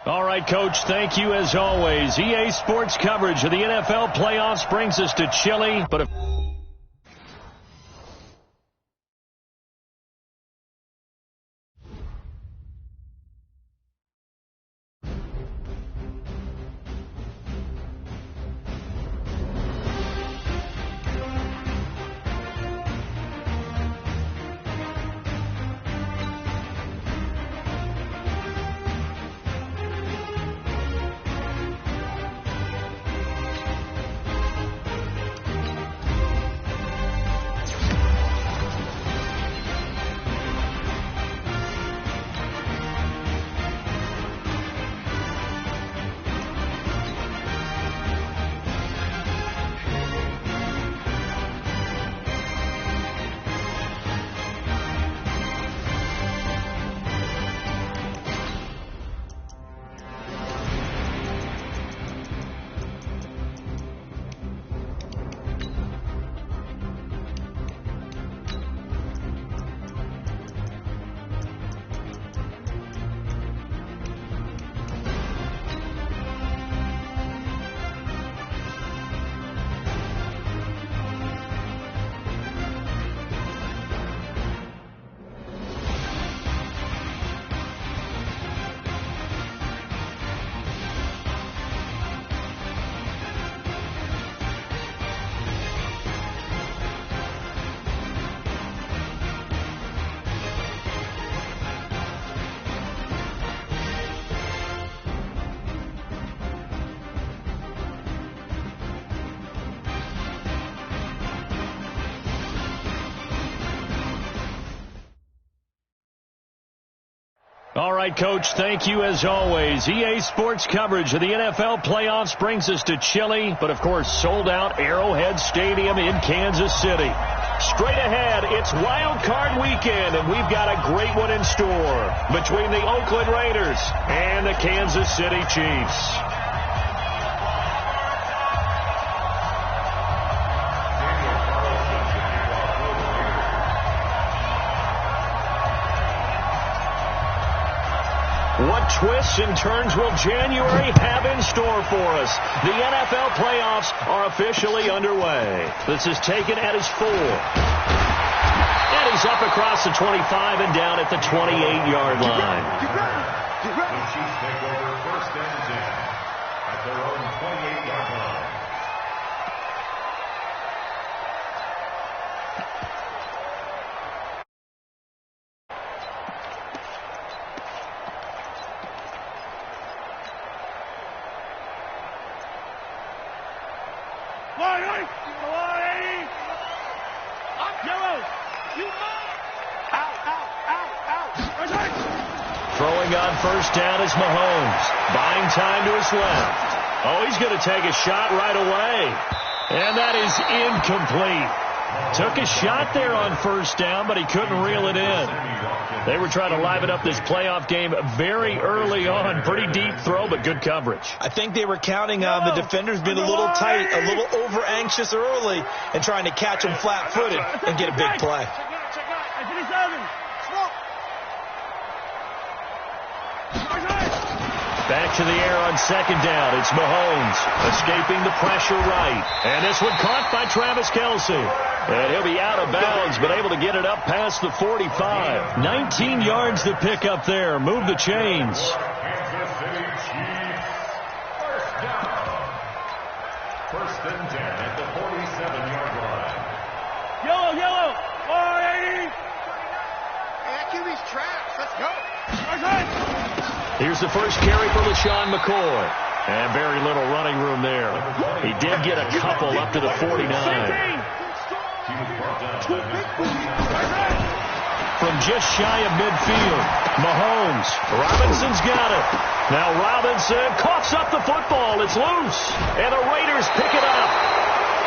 All right, Coach, thank you as always. EA Sports coverage of the NFL playoffs brings us to Chile, but all right, Coach, thank you as always. EA Sports coverage of the NFL playoffs brings us to Chile, but of course sold out Arrowhead Stadium in Kansas City. Straight ahead, it's Wild Card Weekend, and we've got a great one in store between the Oakland Raiders and the Kansas City Chiefs. What twists and turns will January have in store for us? The NFL playoffs are officially underway. This is taken at his 4. And he's up across the 25 and down at the 28-yard line. The Chiefs take over first and 10 at their own 28-yard line. Throwing on first down is Mahomes. Buying time to his left. Oh, he's going to take a shot right away. And that is incomplete. Took a shot there on first down, but he couldn't reel it in. They were trying to liven up this playoff game very early on. Pretty deep throw, but good coverage. I think they were counting on the defenders being a little tight, a little over-anxious early, and trying to catch them flat-footed and get a big play. Back to the air on second down. It's Mahomes escaping the pressure right. And this one caught by Travis Kelce. And he'll be out of bounds, but able to get it up past the 45. 19 yards to pick up there. Move the chains. Kansas City Chiefs. First down. First and 10 at the 47-yard line. Yellow. 480. Hey, that QB's trash. Let's go. Here's the first carry for LaShawn McCoy. And very little running room there. He did get a couple up to the 49. From just shy of midfield, Mahomes. Robinson's got it. Now Robinson coughs up the football. It's loose. And the Raiders pick it up.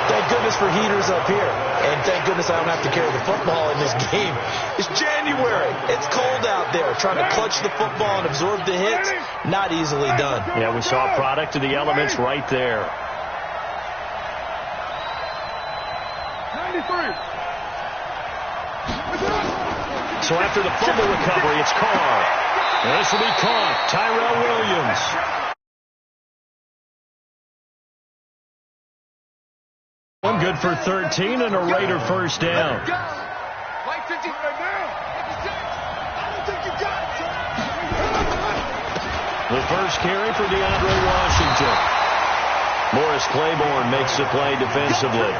Thank goodness for heaters up here. And thank goodness I don't have to carry the football in this game. It's January. It's cold out there. Trying to clutch the football and absorb the hits, not easily done. Yeah, we saw a product of the elements right there. 93. So after the fumble recovery, it's Carr. This will be caught. Tyrell Williams. One good for 13 and a Raider first down. The first carry for DeAndre Washington. Morris Claiborne makes the play defensively.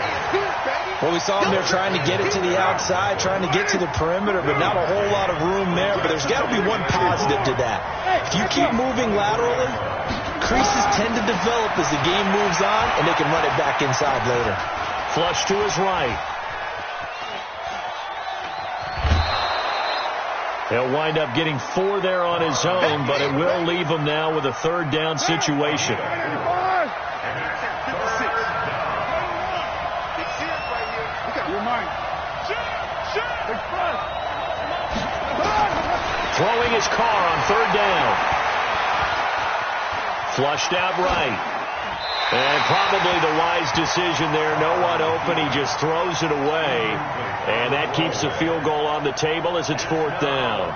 Well, we saw him there trying to get it to the outside, trying to get to the perimeter, but not a whole lot of room there. But there's got to be one positive to that. If you keep moving laterally, creases tend to develop as the game moves on, and they can run it back inside later. Flush to his right. He'll wind up getting 4 there on his own, but it will leave him now with a third down situation. Throwing his car on third down. Flushed out right. And probably the wise decision there. No one open. He just throws it away. And that keeps the field goal on the table as it's fourth down.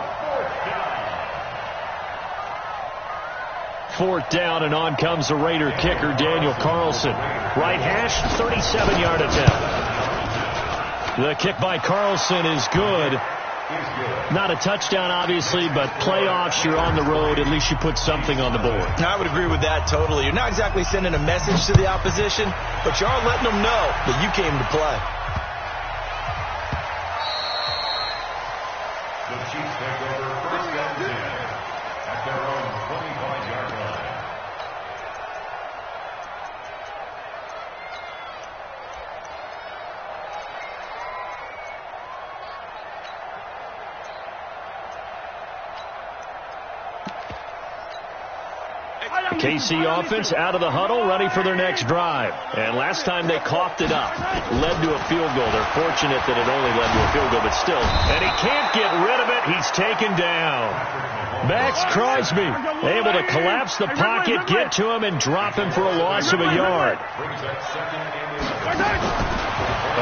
Fourth down, and on comes the Raider kicker, Daniel Carlson. Right hash, 37-yard attempt. The kick by Carlson is good. Not a touchdown, obviously, but playoffs, you're on the road. At least you put something on the board. I would agree with that totally. You're not exactly sending a message to the opposition, but you are letting them know that you came to play. The Chiefs take over first and 10 at their own 25-yard line. KC offense out of the huddle, ready for their next drive. And last time they coughed it up, led to a field goal. They're fortunate that it only led to a field goal, but still. And he can't get rid of it. He's taken down. Max Crosby able to collapse the pocket, get to him, and drop him for a loss of a yard.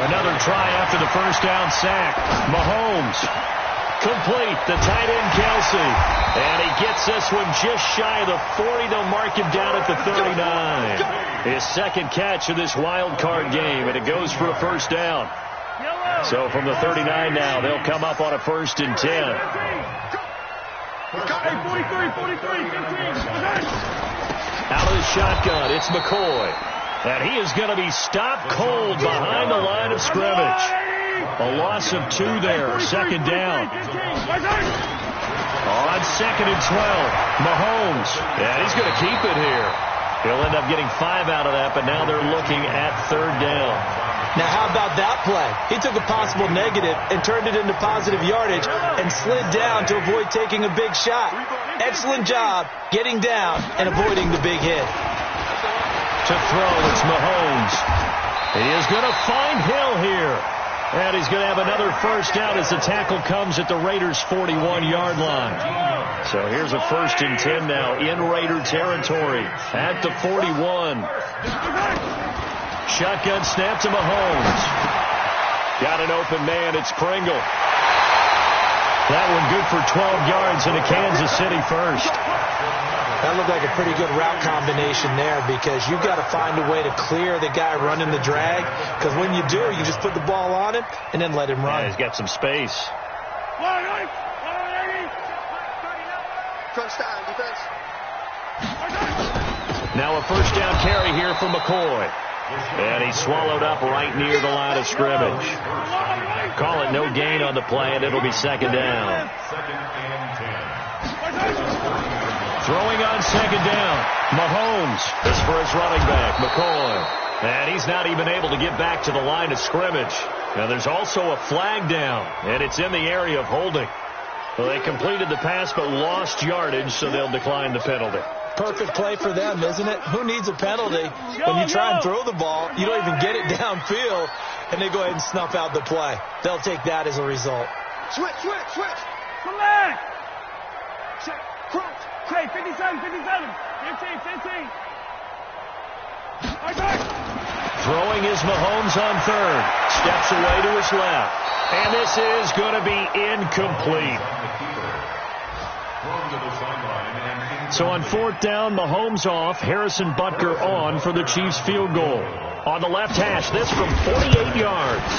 Another try after the first down sack. Mahomes. Complete, the tight end Kelsey. And he gets this one just shy of the 40. They'll mark him down at the 39. His second catch of this wild card game, and it goes for a first down. So from the 39 now, they'll come up on a first and 10. Out of the shotgun, it's McCoy. And he is going to be stopped cold behind the line of scrimmage. A loss of 2 there, second down. On second and 12, Mahomes. And he's going to keep it here. He'll end up getting 5 out of that, but now they're looking at third down. Now, how about that play? He took a possible negative and turned it into positive yardage and slid down to avoid taking a big shot. Excellent job getting down and avoiding the big hit. To throw, it's Mahomes. He is going to find Hill here. And he's going to have another first down as the tackle comes at the Raiders' 41-yard line. So here's a first and 10 now in Raider territory at the 41. Shotgun snap to Mahomes. Got an open man. It's Pringle. That one good for 12 yards into Kansas City first. That looked like a pretty good route combination there because you've got to find a way to clear the guy running the drag, because when you do, you just put the ball on him and then let him run. Yeah, he's got some space. Now a first down carry here for McCoy. And he's swallowed up right near the line of scrimmage. Call it no gain on the play, and it'll be second down. Throwing on second down, Mahomes. This for his running back, McCoy. And he's not even able to get back to the line of scrimmage. Now there's also a flag down, and it's in the area of holding. Well, they completed the pass but lost yardage, so they'll decline the penalty. Perfect play for them, isn't it? Who needs a penalty when you try and throw the ball, you don't even get it downfield, and they go ahead and snuff out the play. They'll take that as a result. Switch. Come back. Check. Trey, 57. 15. Throwing is Mahomes on third. Steps away to his left. And this is going to be incomplete. So on fourth down, Mahomes off, Harrison Butker on for the Chiefs field goal. On the left hash, this from 48 yards.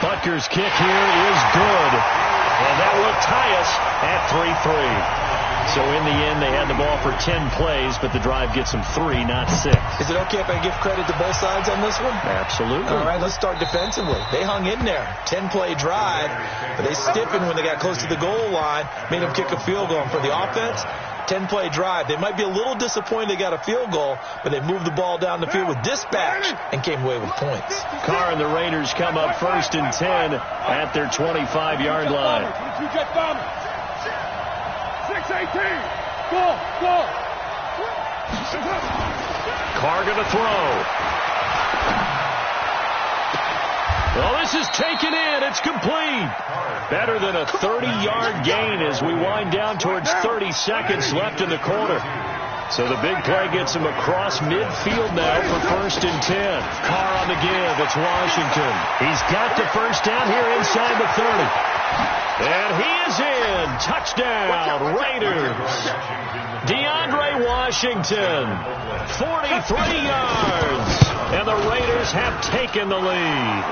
Butker's kick here is good, and that will tie us at 3-3. So in the end, they had the ball for 10 plays, but the drive gets them 3, not 6. Is it okay if I give credit to both sides on this one? Absolutely. All right, let's start defensively. They hung in there. 10-play drive, but they stiffened when they got close to the goal line, made them kick a field goal. And for the offense, 10-play drive. They might be a little disappointed they got a field goal, but they moved the ball down the field with dispatch and came away with points. Carr and the Raiders come up 1st and 10 at their 25-yard line. 6-18. Go. Carr going to throw. Well, this is taken in. It's complete. Better than a 30-yard gain as we wind down towards 30 seconds left in the quarter. So the big play gets him across midfield now for 1st and 10. Carr on the give. It's Washington. He's got the first down here inside the 30. And he is in. Touchdown, Raiders. DeAndre Washington, 43 yards. And the Raiders have taken the lead.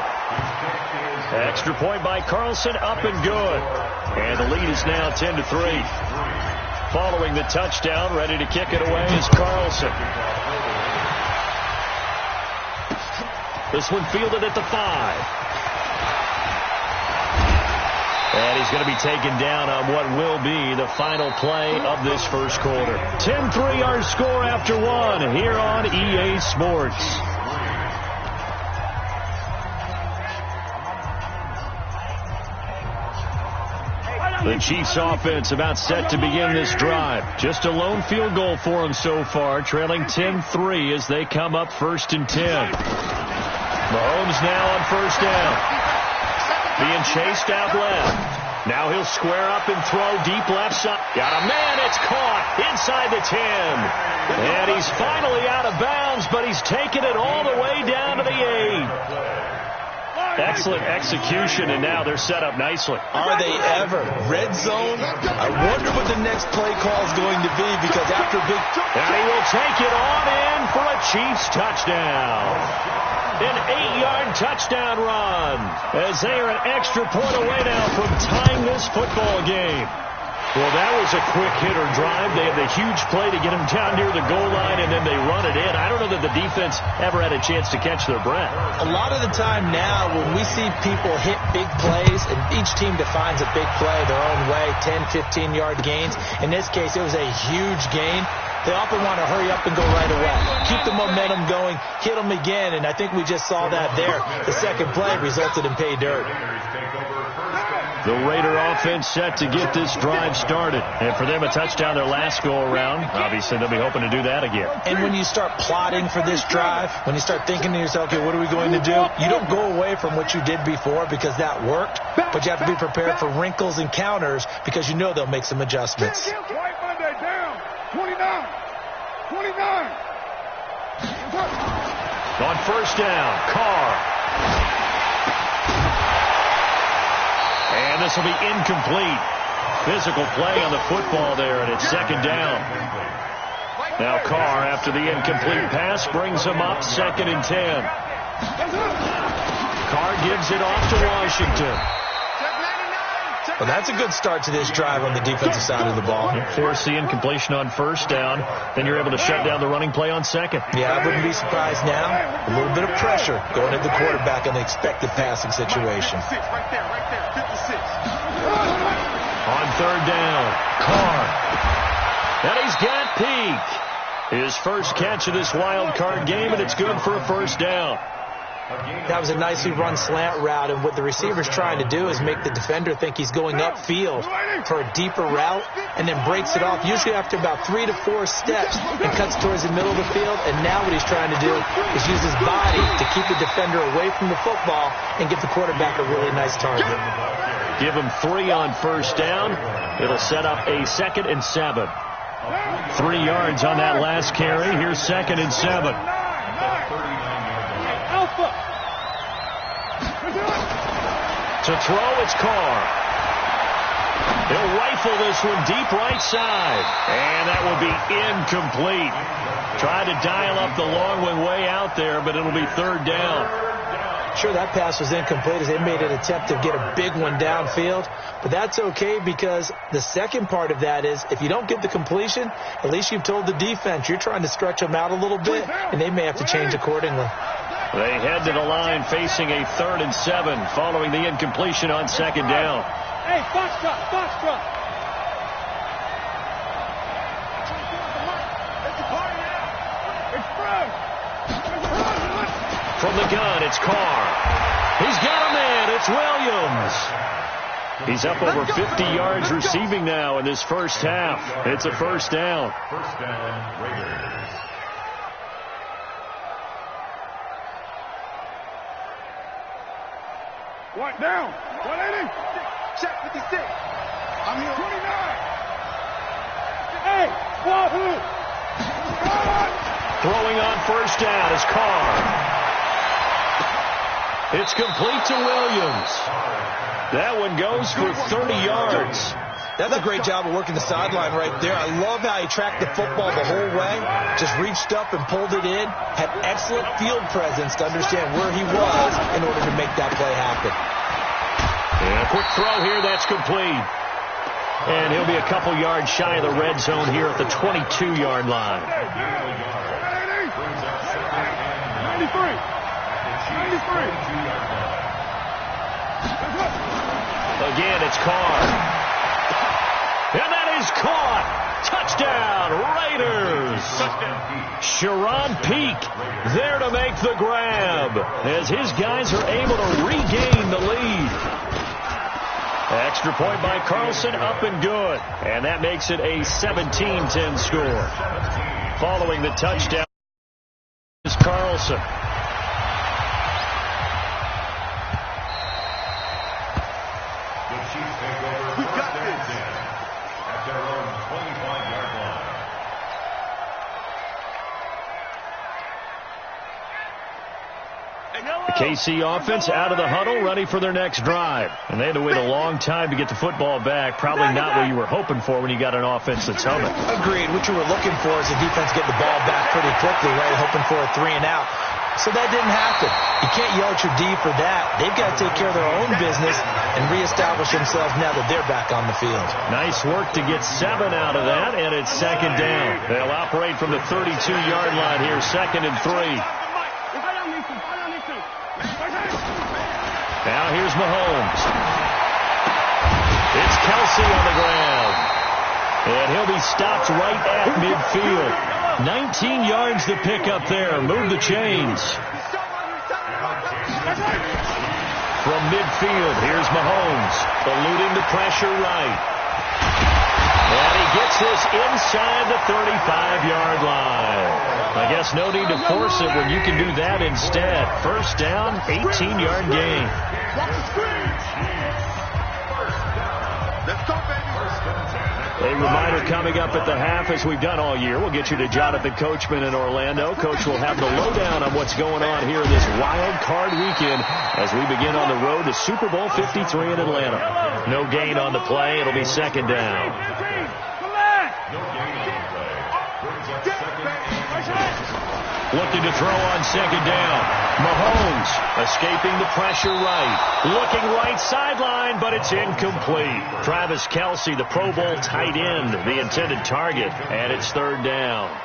Extra point by Carlson, up and good. And the lead is now 10-3. Following the touchdown, ready to kick it away is Carlson. This one fielded at the 5. And he's going to be taken down on what will be the final play of this first quarter. 10-3 our score after 1 here on EA Sports. The Chiefs offense about set to begin this drive. Just a lone field goal for them so far, trailing 10-3 as they come up 1st and 10. Mahomes now on 1st down. Being chased out left. Now he'll square up and throw deep left side. Got a man. It's caught inside the 10. And he's finally out of bounds, but he's taken it all the way down to the 8. Excellent execution, and now they're set up nicely. Are they ever? Red zone? I wonder what the next play call is going to be, because after big... And he will take it on in for a Chiefs touchdown. An 8-yard touchdown run, as they are an extra point away now from tying this football game. Well, that was a quick hitter drive. They had the huge play to get him down near the goal line, and then they run it in. I don't know that the defense ever had a chance to catch their breath. A lot of the time now, when we see people hit big plays, and each team defines a big play their own way, 10, 15-yard gains. In this case, it was a huge gain. They often want to hurry up and go right away. Keep the momentum going, hit them again, and I think we just saw that there. The second play resulted in pay dirt. The Raider offense set to get this drive started. And for them, a touchdown their last go-around. Obviously, they'll be hoping to do that again. And when you start plotting for this drive, when you start thinking to yourself, okay, what are we going to do? You don't go away from what you did before because that worked, but you have to be prepared for wrinkles and counters because you know they'll make some adjustments. White Monday down. 29. 29. On 1st down, Carr. And this will be incomplete. Physical play on the football there, and it's 2nd down. Now Carr, after the incomplete pass, brings him up 2nd and 10. Carr gives it off to Washington. Well, that's a good start to this drive on the defensive side of the ball. Force the incompletion on 1st down. Then you're able to shut down the running play on 2nd. Yeah, I wouldn't be surprised now. A little bit of pressure going at the quarterback in the expected passing situation. Right there, 56. On 3rd down, Carr. And he's got Peak. His first catch of this wild card game, and it's good for a 1st down. That was a nicely run slant route, and what the receiver's trying to do is make the defender think he's going upfield for a deeper route and then breaks it off, usually after about 3 to 4 steps, and cuts towards the middle of the field. And now what he's trying to do is use his body to keep the defender away from the football and get the quarterback a really nice target. Give him 3 on 1st down. It'll set up a 2nd and 7. 3 yards on that last carry. Here's 2nd and 7. To throw, it's Carr. He'll rifle this one deep right side. And that will be incomplete. Tried to dial up the long one way out there, but it'll be third down. Sure, that pass was incomplete as they made an attempt to get a big one downfield. But that's okay because the second part of that is if you don't get the completion, at least you've told the defense you're trying to stretch them out a little bit, and they may have to change accordingly. They head to the line facing a 3rd and 7 following the incompletion on second down. Hey, Foxtrot, Foxtrot. It's Fred. From the gun, it's Carr. He's got a man. It's Williams. He's up over 50 yards receiving now in this first half. It's a first down. First down, Raiders. What down? 180. Check 56. I'm here. 29. Hey, Wahoo. Throwing on first down is Carr. It's complete to Williams. That one goes for 30 yards. That's a great job of working the sideline right there. I love how he tracked the football the whole way. Just reached up and pulled it in. Had excellent field presence to understand where he was in order to make that play happen. And a quick throw here. That's complete. And he'll be a couple yards shy of the red zone here at the 22-yard line. 93. 93. Again, it's Carr. And that is caught. Touchdown, Raiders. Sharon Peak there to make the grab as his guys are able to regain the lead. Extra point by Carlson, up and good. And that makes it a 17-10 score. Following the touchdown is Carlson. We got this. At their own 25-yard line. The KC offense out of the huddle, ready for their next drive. And they had to wait a long time to get the football back. Probably not what you were hoping for when you got an offense that's humming. Agreed. What you were looking for is the defense getting the ball back pretty quickly, right? Hoping for a 3-and-out. So that didn't happen. You can't yell at your D for that. They've got to take care of their own business and reestablish themselves now that they're back on the field. Nice work to get 7 out of that, and it's second down. They'll operate from the 32-yard line here, 2nd and 3. Now here's Mahomes. It's Kelsey on the ground. And he'll be stopped right at midfield. 19 yards to pick up there. Move the chains. From midfield, here's Mahomes. Eluding the pressure right. And he gets this inside the 35-yard line. I guess no need to force it when you can do that instead. First down, 18-yard gain. A reminder coming up at the half, as we've done all year. We'll get you to Jonathan Coachman in Orlando. Coach will have the lowdown on what's going on here this wild card weekend as we begin on the road to Super Bowl 53 in Atlanta. No gain on the play. It'll be second down. Looking to throw on second down. Mahomes escaping the pressure right. Looking right sideline, but it's incomplete. Travis Kelce, the Pro Bowl tight end, the intended target, and it's third down.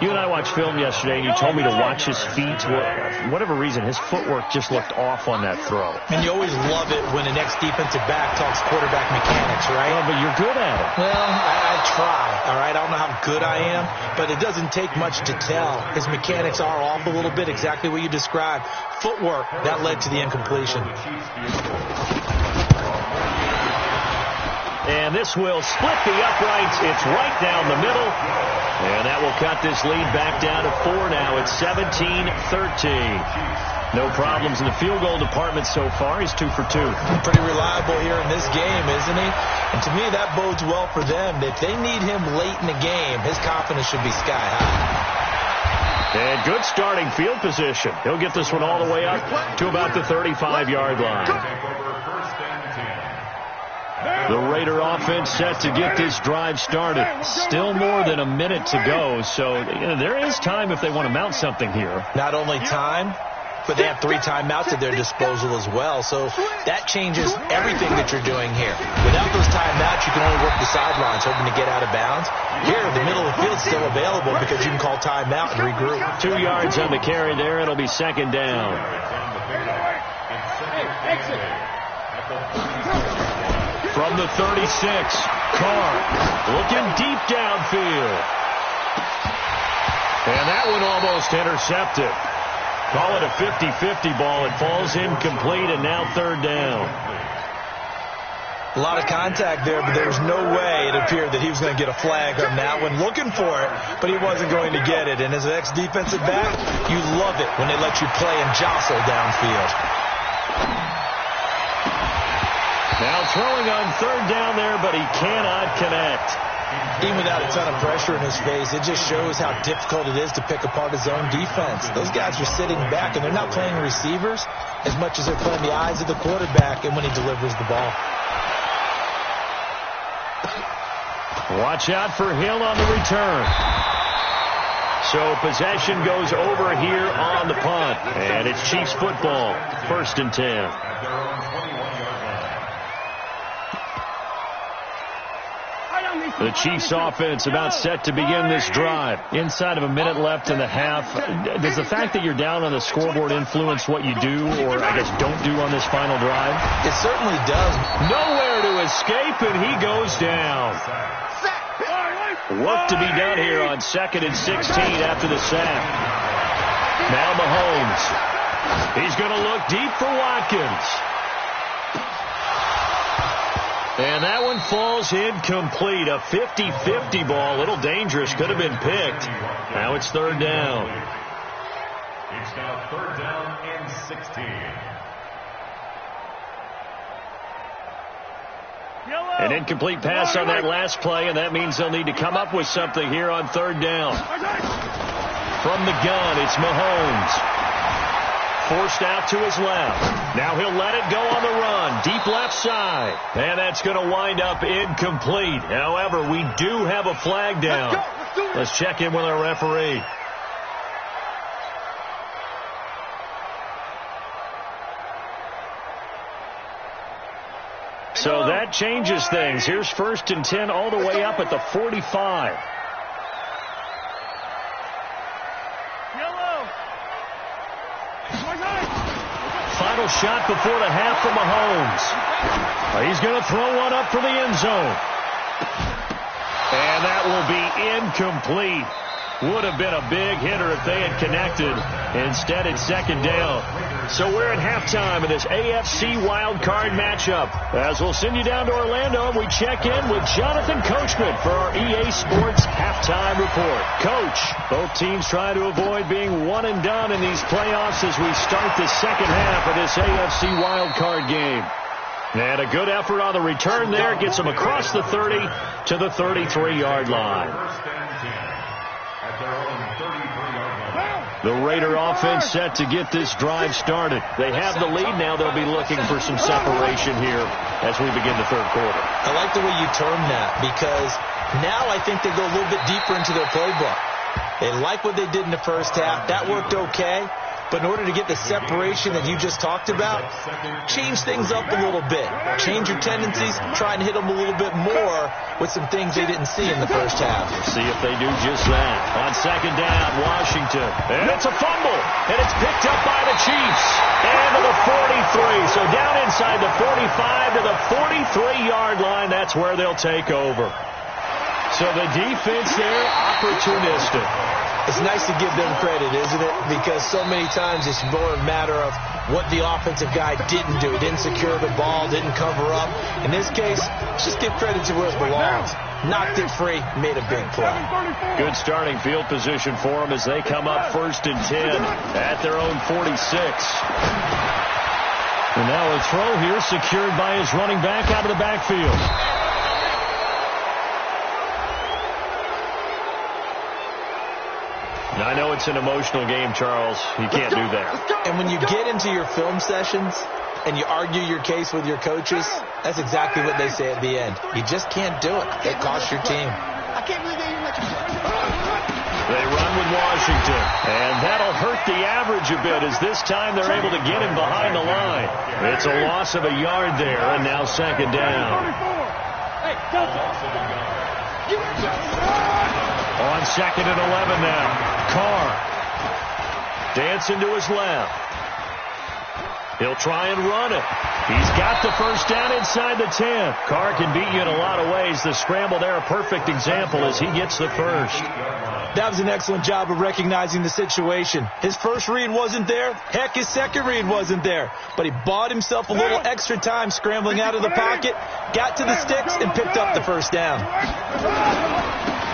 You and I watched film yesterday, and you told me to watch his feet. For whatever reason, his footwork just looked off on that throw. And you always love it when the next defensive back talks quarterback mechanics, right? Well, but you're good at it. Well, I try, all right? I don't know how good I am, but it doesn't take much to tell. His mechanics are off a little bit, exactly what you described. Footwork, that led to the incompletion. And this will split the uprights. It's right down the middle. And that will cut this lead back down to 4 now. It's 17-13. No problems in the field goal department so far. He's 2 for 2. Pretty reliable here in this game, isn't he? And to me, that bodes well for them. If they need him late in the game, his confidence should be sky high. And good starting field position. He'll get this one all the way up to about the 35-yard line. The Raider offense set to get this drive started. Still more than a minute to go, so there is time if they want to mount something here. Not only time, but they have 3 timeouts at their disposal as well, so that changes everything that you're doing here. Without those timeouts, you can only work the sidelines, hoping to get out of bounds. Here, the middle of the field is still available because you can call timeout and regroup. 2 yards on the carry there. It'll be second down. From the 36, Carr looking deep downfield. And that one almost intercepted. Call it a 50-50 ball. It falls incomplete, and now third down. A lot of contact there, but there was no way it appeared that he was going to get a flag on that one. Looking for it, but he wasn't going to get it. And as an ex-defensive back, you love it when they let you play and jostle downfield. Now throwing on third down there, but he cannot connect. Even without a ton of pressure in his face, it just shows how difficult it is to pick apart his own defense. Those guys are sitting back, and they're not playing receivers as much as they're playing the eyes of the quarterback and when he delivers the ball. Watch out for Hill on the return. So possession goes over here on the punt, and it's Chiefs football, 1st and 10. The Chiefs offense about set to begin this drive. Inside of a minute left in the half. Does the fact that you're down on the scoreboard influence what you do, or I guess don't do on this final drive? It certainly does. Nowhere to escape, and he goes down. Work to be done here on 2nd and 16 after the sack. Now Mahomes. He's going to look deep for Watkins. And that one falls incomplete. A 50-50 ball. A little dangerous. Could have been picked. Now it's third down. It's now third down and 16. An incomplete pass on that last play, and that means they'll need to come up with something here on third down. From the gun, it's Mahomes. Forced out to his left. Now he'll let it go on the run. Deep left side. And that's going to wind up incomplete. However, we do have a flag down. Let's check in with our referee. So that changes things. Here's 1st and 10 all the way up at the 45. Final shot before the half from Mahomes. He's going to throw one up for the end zone. And that will be incomplete. Would have been a big hitter if they had connected. Instead, it's second down. So we're at halftime of this AFC wildcard matchup. As we'll send you down to Orlando, we check in with Jonathan Coachman for our EA Sports halftime report. Coach, both teams try to avoid being one and done in these playoffs as we start the second half of this AFC wildcard game. And a good effort on the return there gets them across the 30 to the 33-yard line. The Raider offense set to get this drive started. They have the lead now. They'll be looking for some separation here as we begin the third quarter. I like the way you term that, because now I think they go a little bit deeper into their playbook. They like what they did in the first half. That worked okay. But in order to get the separation that you just talked about, change things up a little bit. Change your tendencies. Try and hit them a little bit more with some things they didn't see in the first half. See if they do just that. On second down, Washington. And it's a fumble. And it's picked up by the Chiefs. And to the 43. So down inside the 45 to the 43-yard line. That's where they'll take over. So the defense there, opportunistic. It's nice to give them credit, isn't it? Because so many times it's more a matter of what the offensive guy didn't do. He didn't secure the ball, didn't cover up. In this case, just give credit to where it belongs. Knocked it free, made a big play. Good starting field position for them as they come up 1st and 10 at their own 46. And now a throw here secured by his running back out of the backfield. I know it's an emotional game, Charles. You can't do that. And when you get into your film sessions, and you argue your case with your coaches, that's exactly what they say at the end. You just can't do it. It costs your team. I can't believe they even let you. They run with Washington, and that'll hurt the average a bit as this time they're able to get him behind the line. It's a loss of a yard there, and now second down. Hey, On second and 11 now. Carr dancing to his left. He'll try and run it. He's got the first down inside the 10. Carr can beat you in a lot of ways. The scramble there, a perfect example as he gets the first. That was an excellent job of recognizing the situation. His first read wasn't there. Heck, his second read wasn't there. But he bought himself a little extra time scrambling out of the pocket, got to the sticks, and picked up the first down.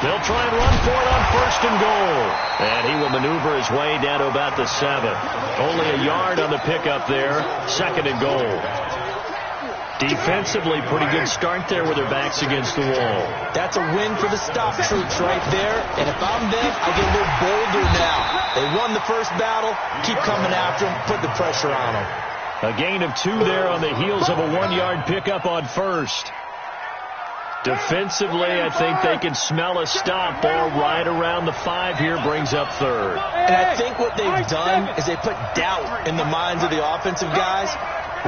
They'll try and run for it on first and goal. And he will maneuver his way down to about the 7. Only a yard on the pickup there. Second and goal. Defensively, pretty good start there with their backs against the wall. That's a win for the stop troops right there. And if I'm them, I get a little bolder now. They won the first battle. Keep coming after them. Put the pressure on them. A gain of 2 there on the heels of a 1-yard pickup on first. Defensively, I think they can smell a stop. Ball right around the 5 here, brings up third. And I think what they've done is they put doubt in the minds of the offensive guys.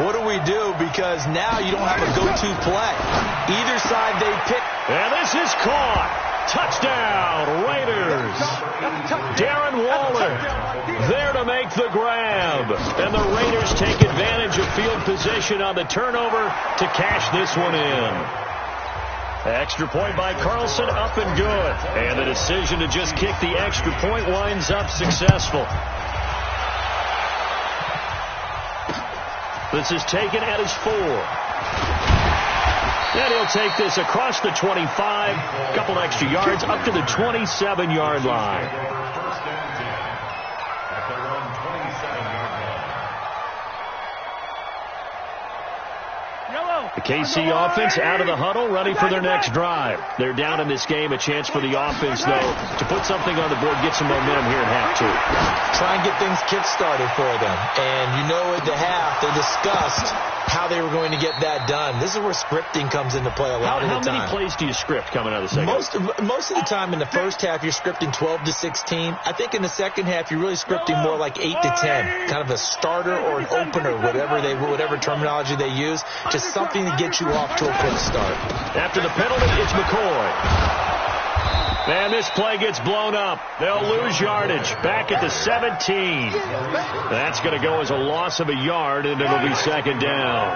What do we do? Because now you don't have a go-to play. Either side they pick. And this is caught. Touchdown, Raiders. Darren Waller there to make the grab. And the Raiders take advantage of field position on the turnover to cash this one in. Extra point by Carlson, up and good. And the decision to just kick the extra point winds up successful. This is taken at his 4. And he'll take this across the 25, a couple extra yards, up to the 27-yard line. First and 10 at their own 27-yard line. The KC offense out of the huddle, ready for their next drive. They're down in this game. A chance for the offense, though, to put something on the board, get some momentum here in half 2. Try and get things kick-started for them. And you know at the half, they discussed how they were going to get that done. This is where scripting comes into play a lot of the time. How many plays do you script coming out of the second half? Most of the time in the first half, you're scripting 12 to 16. I think in the second half, you're really scripting more like 8 to 10. Kind of a starter or an opener, whatever terminology they use. Just something to get you off to a quick start. After the penalty, it's McCoy. And this play gets blown up. They'll lose yardage. Back at the 17. That's going to go as a loss of a yard, and it'll be second down.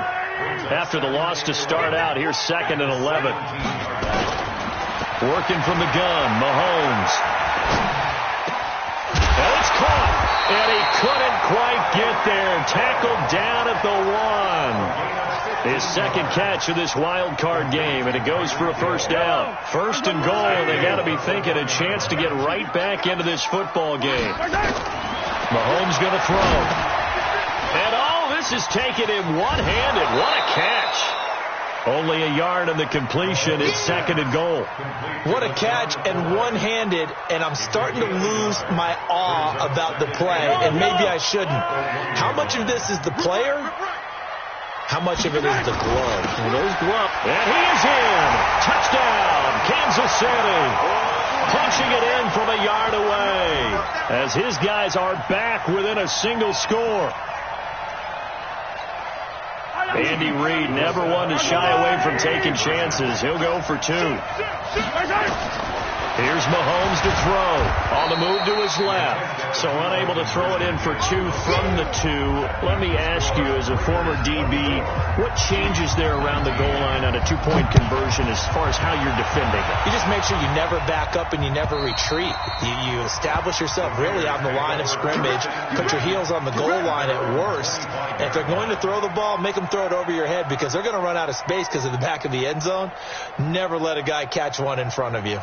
After the loss to start out, here's second and 11. Working from the gun, Mahomes. And it's caught. And he couldn't quite get there. Tackled down at the 1. His second catch of this wild card game, and it goes for a first down. First and goal, and they got to be thinking a chance to get right back into this football game. Mahomes going to throw. And all this is taken in one-handed. What a catch. Only a yard on the completion. It's second and goal. What a catch, and one-handed, and I'm starting to lose my awe about the play, and maybe I shouldn't. How much of this is the player? How much of it is the glove? Well, there's glove. And he is in. Touchdown, Kansas City. Punching it in from a yard away as his guys are back within a single score. Andy Reid never one to shy away from taking chances. He'll go for 2. Here's Mahomes to throw. On the move to his left. So unable to throw it in for 2 from the 2. Let me ask you, as a former DB, what changes there around the goal line on a 2-point conversion as far as how you're defending it? You just make sure you never back up and you never retreat. You establish yourself really on the line of scrimmage. Put your heels on the goal line at worst. And if they're going to throw the ball, make them throw it over your head because they're going to run out of space because of the back of the end zone. Never let a guy catch one in front of you.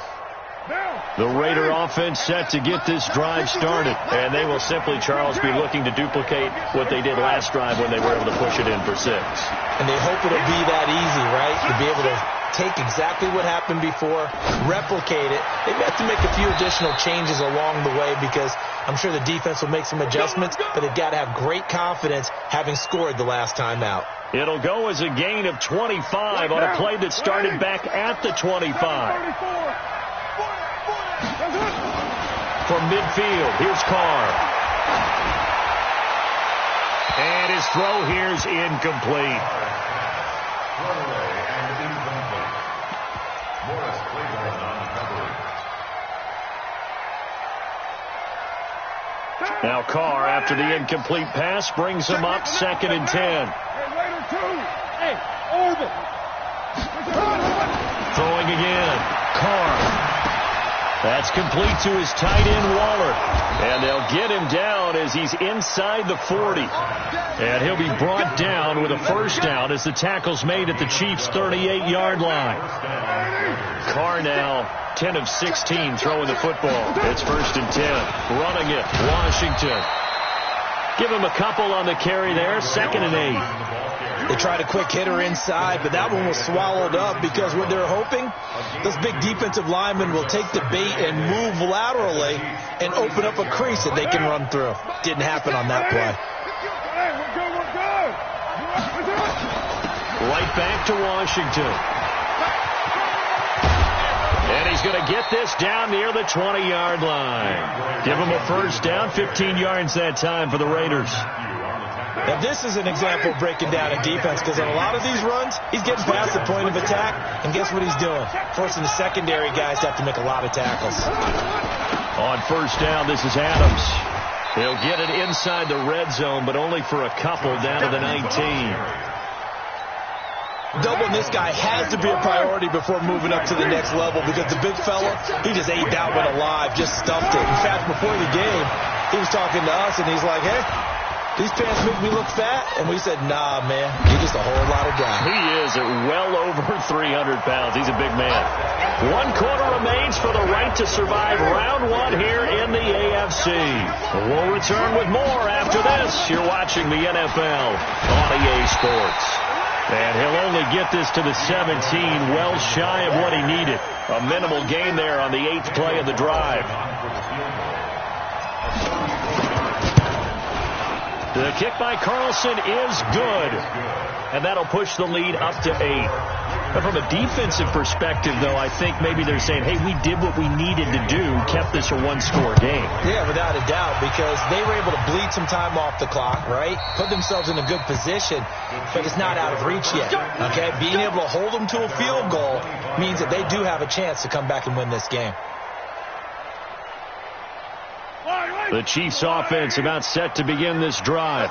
The Raider offense set to get this drive started. And they will simply, Charles, be looking to duplicate what they did last drive when they were able to push it in for 6. And they hope it'll be that easy, right? To be able to take exactly what happened before, replicate it. They may have to make a few additional changes along the way because I'm sure the defense will make some adjustments, but they've got to have great confidence having scored the last time out. It'll go as a gain of 25 on a play that started back at the 25. From midfield, here's Carr. And his throw here's incomplete. Throwaway and incomplete. Morris Claiborne on coverage. Now Carr, after the incomplete pass, brings him up 2nd and 10. Throwing again. Carr. That's complete to his tight end, Waller. And they'll get him down as he's inside the 40. And he'll be brought down with a first down as the tackle's made at the Chiefs' 38-yard line. Carr now 10 of 16 throwing the football. It's 1st and 10. Running it, Washington. Give him a couple on the carry there. 2nd and 8. They tried a quick hitter inside, but that one was swallowed up because what they're hoping, those big defensive linemen will take the bait and move laterally and open up a crease that they can run through. Didn't happen on that play. Right back to Washington. And he's going to get this down near the 20-yard line. Give him a first down, 15 yards that time for the Raiders. Now, this is an example of breaking down a defense because on a lot of these runs, he's getting past the point of attack, and guess what he's doing? Forcing the secondary guys to have to make a lot of tackles. On first down, this is Adams. He'll get it inside the red zone, but only for a couple down to the 19. Doubling this guy has to be a priority before moving up to the next level because the big fella, he just ate that one alive, just stuffed it. In fact, before the game, he was talking to us, and he's like, hey, these pants make me look fat. And we said, nah, man, you're just a whole lot of guy. He is at well over 300 pounds. He's a big man. 1 quarter remains for the right to survive round 1 here in the AFC. We'll return with more after this. You're watching the NFL on EA Sports. And he'll only get this to the 17, well shy of what he needed. A minimal gain there on the 8th play of the drive. The kick by Carlson is good. And that'll push the lead up to 8. But from a defensive perspective, though, I think maybe they're saying, hey, we did what we needed to do, kept this a 1-score game. Yeah, without a doubt, because they were able to bleed some time off the clock, right? Put themselves in a good position, but it's not out of reach yet, okay? Being able to hold them to a field goal means that they do have a chance to come back and win this game. The Chiefs offense about set to begin this drive.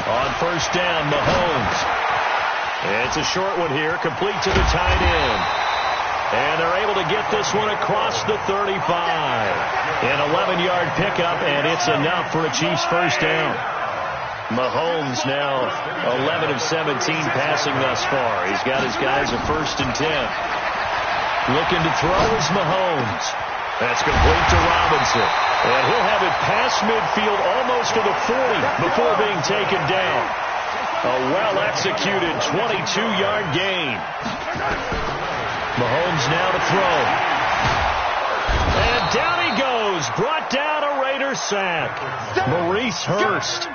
On first down, Mahomes. It's a short one here, complete to the tight end. And they're able to get this one across the 35. An 11-yard pickup, and it's enough for a Chiefs first down. Mahomes now 11 of 17 passing thus far. He's got his guys a 1st and 10. Looking to throw is Mahomes. That's complete to Robinson. And he'll have it past midfield almost to the 40 before being taken down. A well-executed 22-yard gain. Mahomes now to throw. And down he goes. Brought down a Raider sack. Maurice Hurst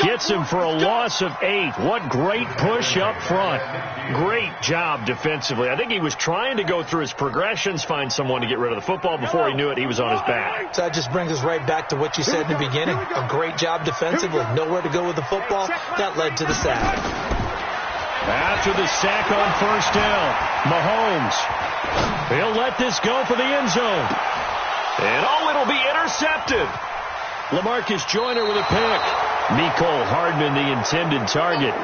gets him for a loss of 8. What great push up front. Great job defensively. I think he was trying to go through his progressions, find someone to get rid of the football. Before he knew it, he was on his back. So that just brings us right back to what you said in the beginning. A great job defensively. Nowhere to go with the football. That led to the sack. After the sack on first down, Mahomes. He'll let this go for the end zone. And it'll be intercepted. LaMarcus Joyner with a pick. Mecole Hardman, the intended target.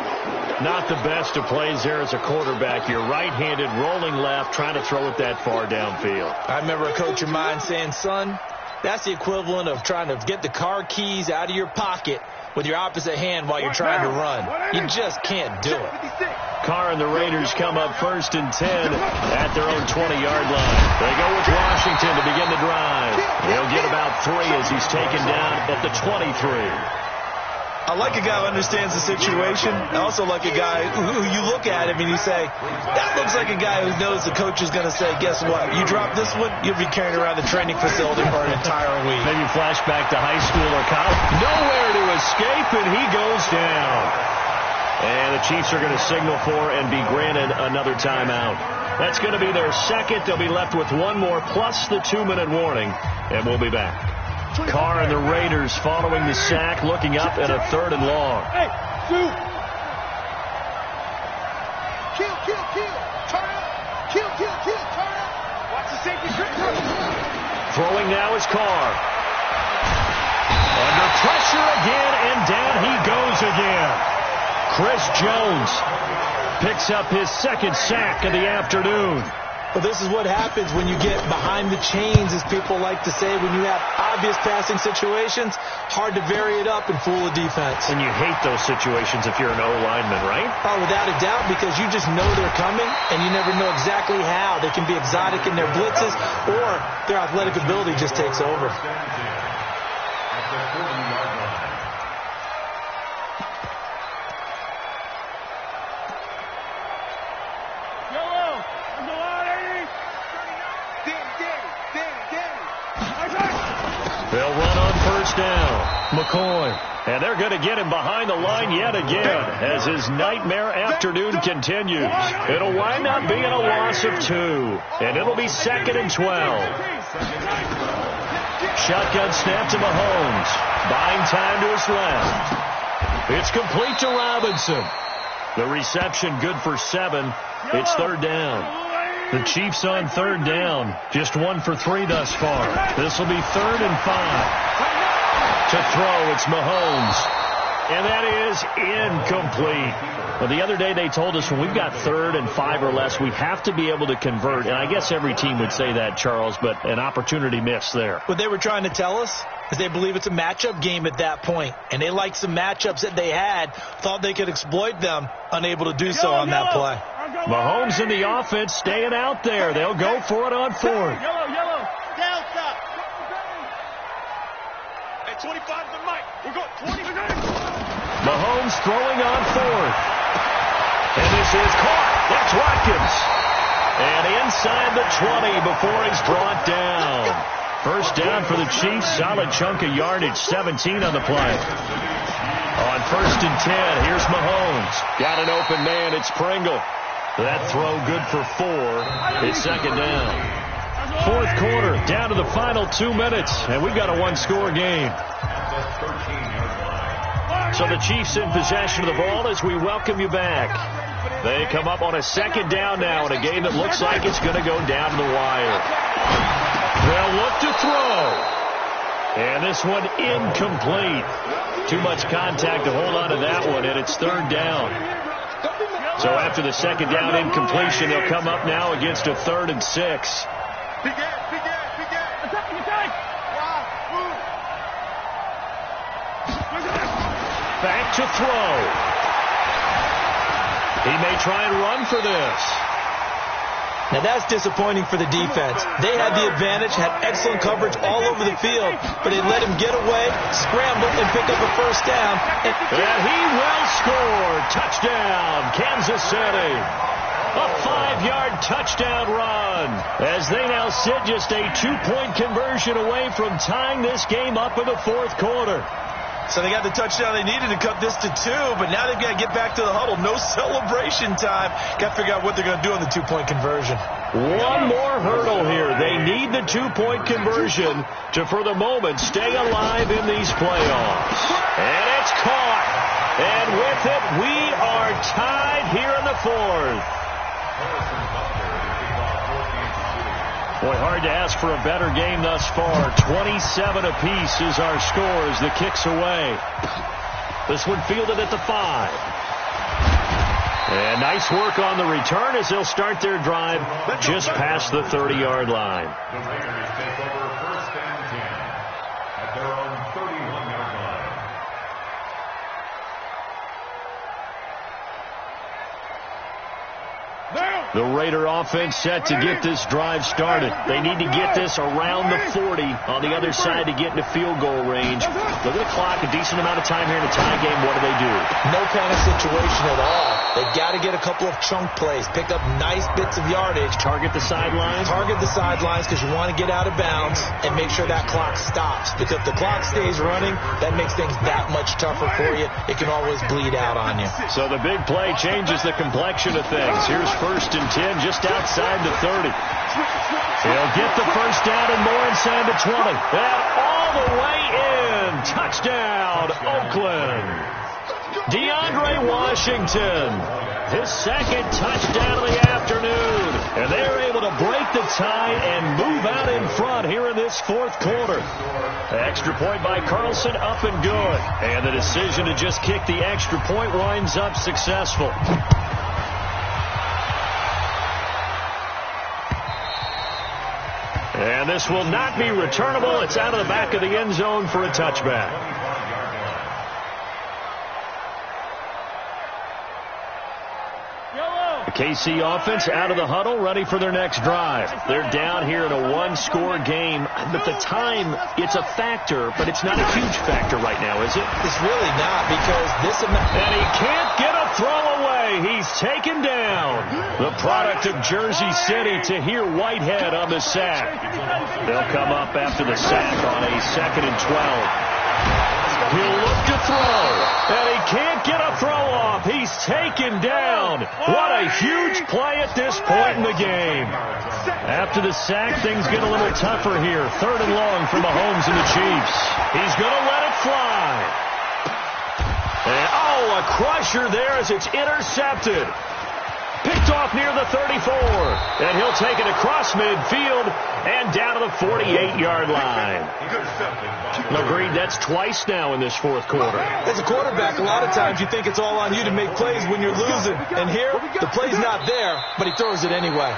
Not the best of plays there as a quarterback. You're right-handed, rolling left, trying to throw it that far downfield. I remember a coach of mine saying, son, that's the equivalent of trying to get the car keys out of your pocket with your opposite hand while you're trying to run. You just can't do it. Carr and the Raiders come up 1st and 10 at their own 20-yard line. They go with Washington to begin the drive. He'll get about 3 as he's taken down at the 23. I like a guy who understands the situation. I also like a guy who you look at him and you say, that looks like a guy who knows the coach is going to say, guess what? You drop this one, you'll be carrying around the training facility for an entire week. Maybe flashback to high school or college. Nowhere to escape, and he goes down. And the Chiefs are going to signal for and be granted another timeout. That's going to be their second. They'll be left with one more plus the 2-minute warning, and we'll be back. Carr and the Raiders following the sack, looking up at a 3rd and long. Hey, shoot. Kill, kill, kill. Turn up. Kill, kill, kill. Turn up. Watch the safety. Throwing now is Carr. Under pressure again, and down he goes again. Chris Jones picks up his 2nd sack of the afternoon. Well, this is what happens when you get behind the chains, as people like to say. When you have obvious passing situations, hard to vary it up and fool a defense. And you hate those situations if you're an O-lineman, right? Oh, without a doubt, because you just know they're coming, and you never know exactly how. They can be exotic in their blitzes, or their athletic ability just takes over. They'll run on 1st down. McCoy. And they're going to get him behind the line yet again as his nightmare afternoon continues. It'll wind up being a loss of 2. And it'll be 2nd and 12. Shotgun snap to Mahomes. Buying time to his left. It's complete to Robinson. The reception good for 7. It's 3rd down. The Chiefs on 3rd down. Just 1 for 3 thus far. This will be 3rd and 5. To throw, it's Mahomes. And that is incomplete. Well, the other day they told us when we've got 3rd and 5 or less, we have to be able to convert. And I guess every team would say that, Charles, but an opportunity missed there. What they were trying to tell us is they believe it's a matchup game at that point. And they liked some matchups that they had, thought they could exploit them, unable to do so on that play. Mahomes in the offense staying out there. They'll go for it on 4th. Yellow. Down, stop. Hey, 25 to the mic. We're going 20. Mahomes throwing on 4th. And this is caught. That's Watkins. And inside the 20 before he's brought down. 1st down for the Chiefs. Solid chunk of yardage. 17 on the play. On 1st and 10, here's Mahomes. Got an open man. It's Pringle. That throw good for 4. It's 2nd down. 4th quarter, down to the final 2 minutes, and we've got a 1-score game. So the Chiefs in possession of the ball as we welcome you back. They come up on a 2nd down now in a game that looks like it's going to go down to the wire. They'll look to throw. And this one incomplete. Too much contact to hold on to that one, and it's 3rd down. So after the 2nd down incompletion, they'll come up now against a 3rd and 6. Back to throw. He may try and run for this. Now that's disappointing for the defense. They had the advantage, had excellent coverage all over the field, but they let him get away, scramble, and pick up a 1st down. And he will score. Touchdown, Kansas City. A 5-yard touchdown run as they now sit just a 2-point conversion away from tying this game up in the 4th quarter. So they got the touchdown they needed to cut this to 2, but now they've got to get back to the huddle. No celebration time. Got to figure out what they're going to do on the 2-point conversion. One more hurdle here. They need the 2-point conversion to, for the moment, stay alive in these playoffs. And it's caught. And with it, we are tied here in the 4th. Boy, hard to ask for a better game thus far. 27 apiece is our score as the kick's away. This one fielded at the 5. And nice work on the return as they'll start their drive just past the 30-yard line. The Raiders take over 1st and 10 at their own 31-yard line. The Raider offense set to get this drive started. They need to get this around the 40 on the other side to get into field goal range. Look at the clock, a decent amount of time here in a tie game. What do? No panic situation at all. They've got to get a couple of chunk plays, pick up nice bits of yardage. Target the sidelines? Target the sidelines because you want to get out of bounds and make sure that clock stops. Because if the clock stays running, that makes things that much tougher for you. It can always bleed out on you. So the big play changes the complexion of things. Here's 1st and 10 just outside the 30. He'll get the first down and more inside the 20. And all the way in. Touchdown, Oakland. DeAndre Washington, his 2nd touchdown of the afternoon. And they're able to break the tie and move out in front here in this 4th quarter. The extra point by Carlson, up and good. And the decision to just kick the extra point winds up successful. And this will not be returnable. It's out of the back of the end zone for a touchback. The KC offense out of the huddle, ready for their next drive. They're down here in a 1-score game. But the time, it's a factor, but it's not a huge factor right now, is it? It's really not, because this amount... And he can't get a throw away. He's taken down. The product of Jersey City, Tahir Whitehead on the sack. They'll come up after the sack on a 2nd and 12. He'll look to throw, and he can't get a throw off. He's taken down. What a huge play at this point in the game. After the sack, things get a little tougher here. 3rd and long for Mahomes and the Chiefs. He's going to let it fly. And, a crusher there as it's intercepted. Picked off near the 34. And he'll take it across midfield and down to the 48-yard line. Agreed, that's twice now in this 4th quarter. As a quarterback, a lot of times you think it's all on you to make plays when you're losing. And here, the play's not there, but he throws it anyway.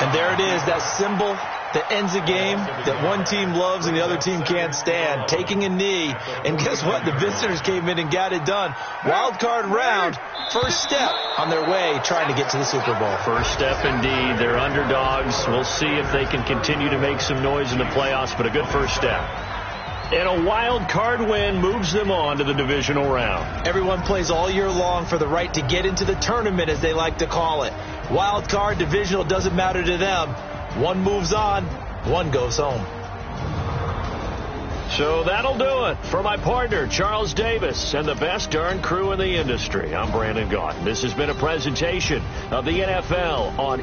And there it is, that symbol that ends a game that one team loves and the other team can't stand. Taking a knee. And guess what? The visitors came in and got it done. Wild card round. First step on their way trying to get to the Super Bowl. First step indeed. They're underdogs. We'll see if they can continue to make some noise in the playoffs, but a good first step. And a wild card win moves them on to the divisional round. Everyone plays all year long for the right to get into the tournament, as they like to call it. Wild card, divisional, doesn't matter to them. One moves on, one goes home. So that'll do it for my partner, Charles Davis, and the best darn crew in the industry. I'm Brandon Gaudin. This has been a presentation of the NFL on